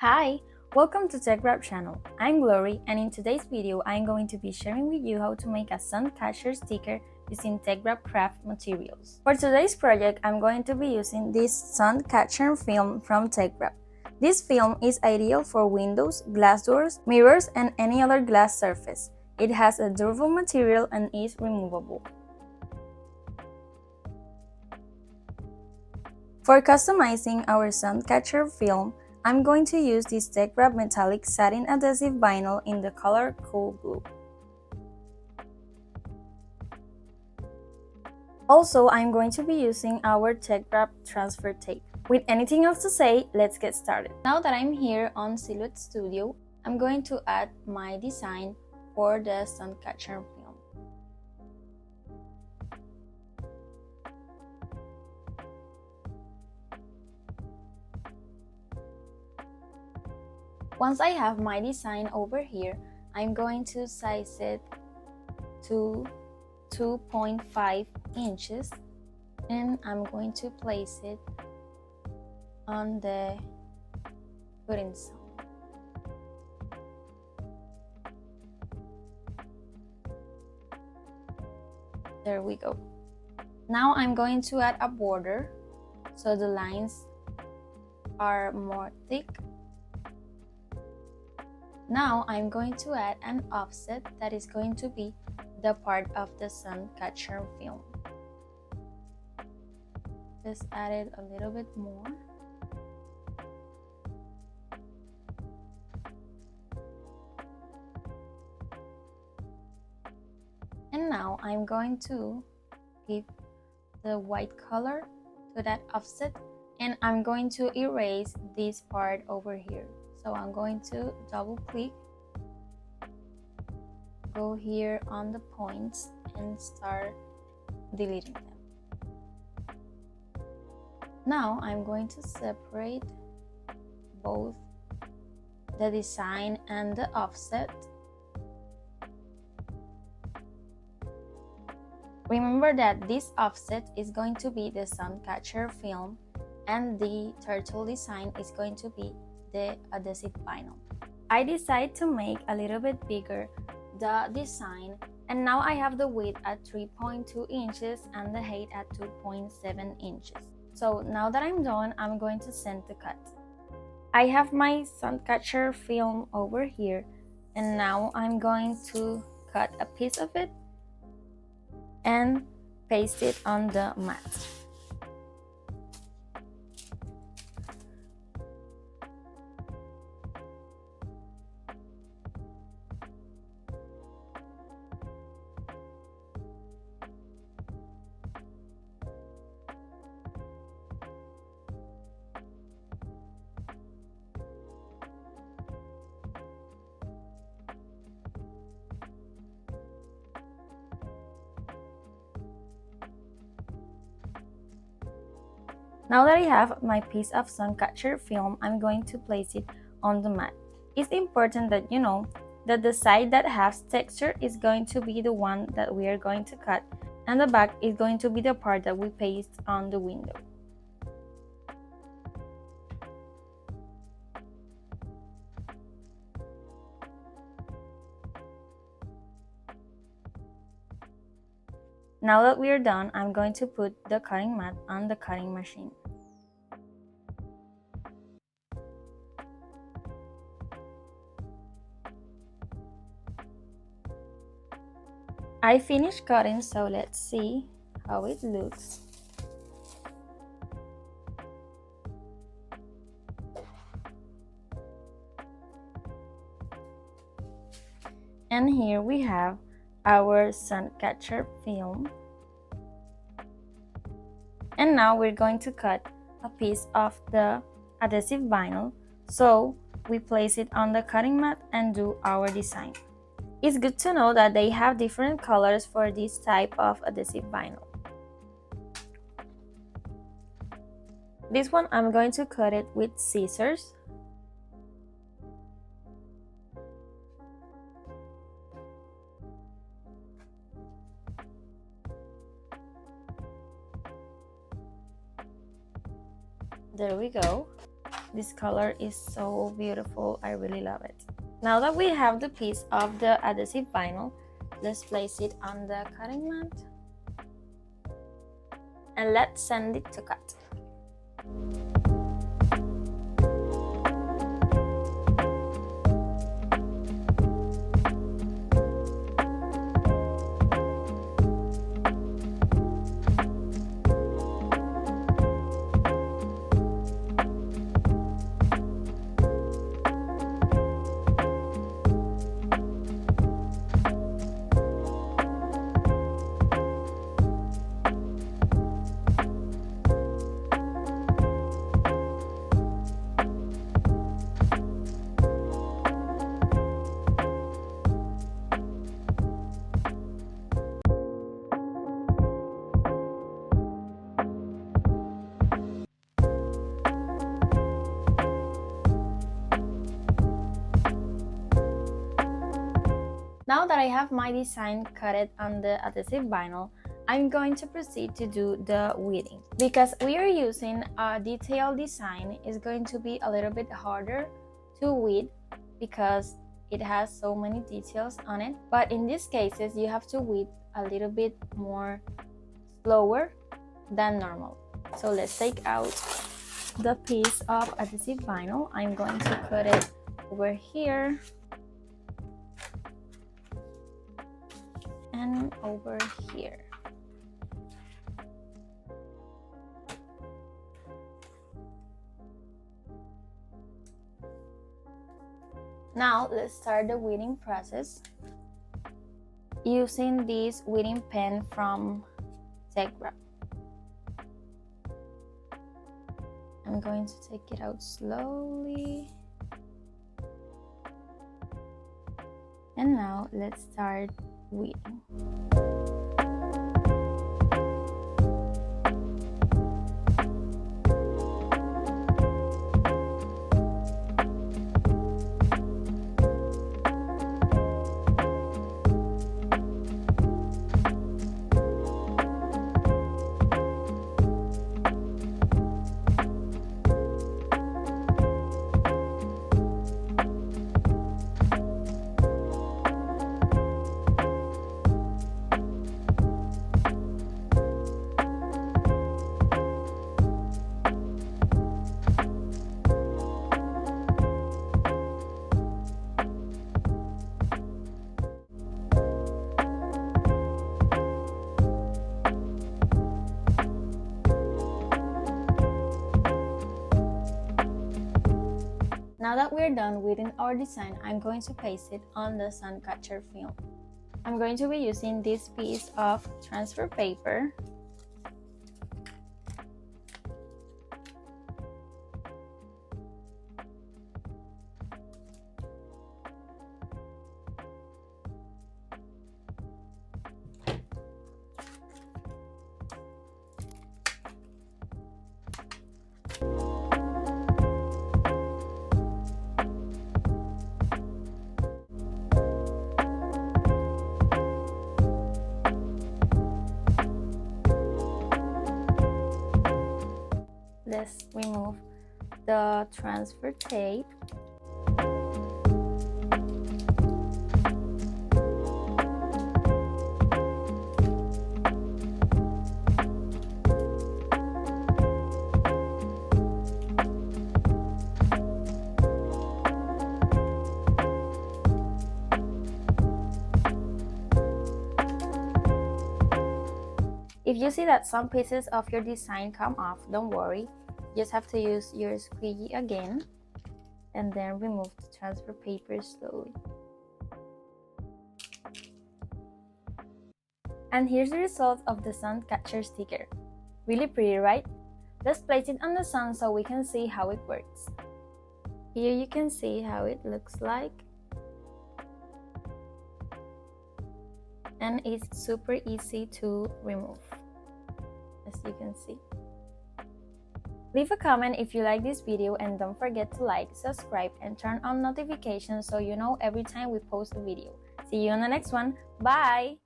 Hi, welcome to TechWrap channel. I'm Glory, and in today's video I'm going to be sharing with you how to make a Suncatcher sticker using teckwrapcraft materials. For today's project, I'm going to be using this Suncatcher film from teckwrap. This film is ideal for windows, glass doors, mirrors, and any other glass surface. It has a durable material and is removable. For customizing our Suncatcher film, I'm going to use this teckwrap metallic satin adhesive vinyl in the color Cool Blue. Also, I'm going to be using our teckwrap transfer tape. With anything else to say, let's get started. Now that I'm here on Silhouette Studio, I'm going to add my design for the Suncatcher film. Once I have my design over here, I'm going to size it to 2.5 inches and I'm going to place it on the footing zone. There we go. Now I'm going to add a border so the lines are more thick. Now I'm going to add an offset that is going to be the part of the Suncatcher film. Just add it a little bit more. And now I'm going to give the white color to that offset and I'm going to erase this part over here. So I'm going to double click, go here on the points and start deleting them. Now I'm going to separate both the design and the offset. Remember that this offset is going to be the Suncatcher film and the turtle design is going to be the adhesive vinyl. I decided to make a little bit bigger the design and now I have the width at 3.2 inches and the height at 2.7 inches. So now that I'm done, I'm going to send the cut. I have my Suncatcher film over here and now I'm going to cut a piece of it and paste it on the mat. Now that I have my piece of Suncatcher film, I'm going to place it on the mat. It's important that you know that the side that has texture is going to be the one that we are going to cut, and the back is going to be the part that we paste on the window. Now that we are done, I'm going to put the cutting mat on the cutting machine. I finished cutting, so let's see how it looks. And here we have our Suncatcher film. And now we're going to cut a piece of the adhesive vinyl. So we place it on the cutting mat and do our design. It's good to know that they have different colors for this type of adhesive vinyl. This one I'm going to cut it with scissors. There we go. This color is so beautiful. I really love it. Now that we have the piece of the adhesive vinyl, let's place it on the cutting mat and let's send it to cut. Now that I have my design cut on the adhesive vinyl, I'm going to proceed to do the weeding. Because we are using a detailed design, it's going to be a little bit harder to weed because it has so many details on it. But in these cases, you have to weed a little bit more slower than normal. So let's take out the piece of adhesive vinyl. I'm going to cut it over here and over here. Now let's start the weeding process using this weeding pen from Teckwrap. I'm going to take it out slowly. And now let's start weeding. Now that we're done weeding our design, I'm going to paste it on the Suncatcher film. I'm going to be using this piece of transfer paper. Let's remove the transfer tape. If you see that some pieces of your design come off, don't worry. You just have to use your squeegee again and then remove the transfer paper slowly. And here's the result of the Suncatcher sticker. Really pretty, right? Let's place it on the sun so we can see how it works. Here you can see how it looks like. And it's super easy to remove, as you can see. Leave a comment if you like this video and don't forget to like, subscribe, and turn on notifications so you know every time we post a video. See you on the next one. Bye!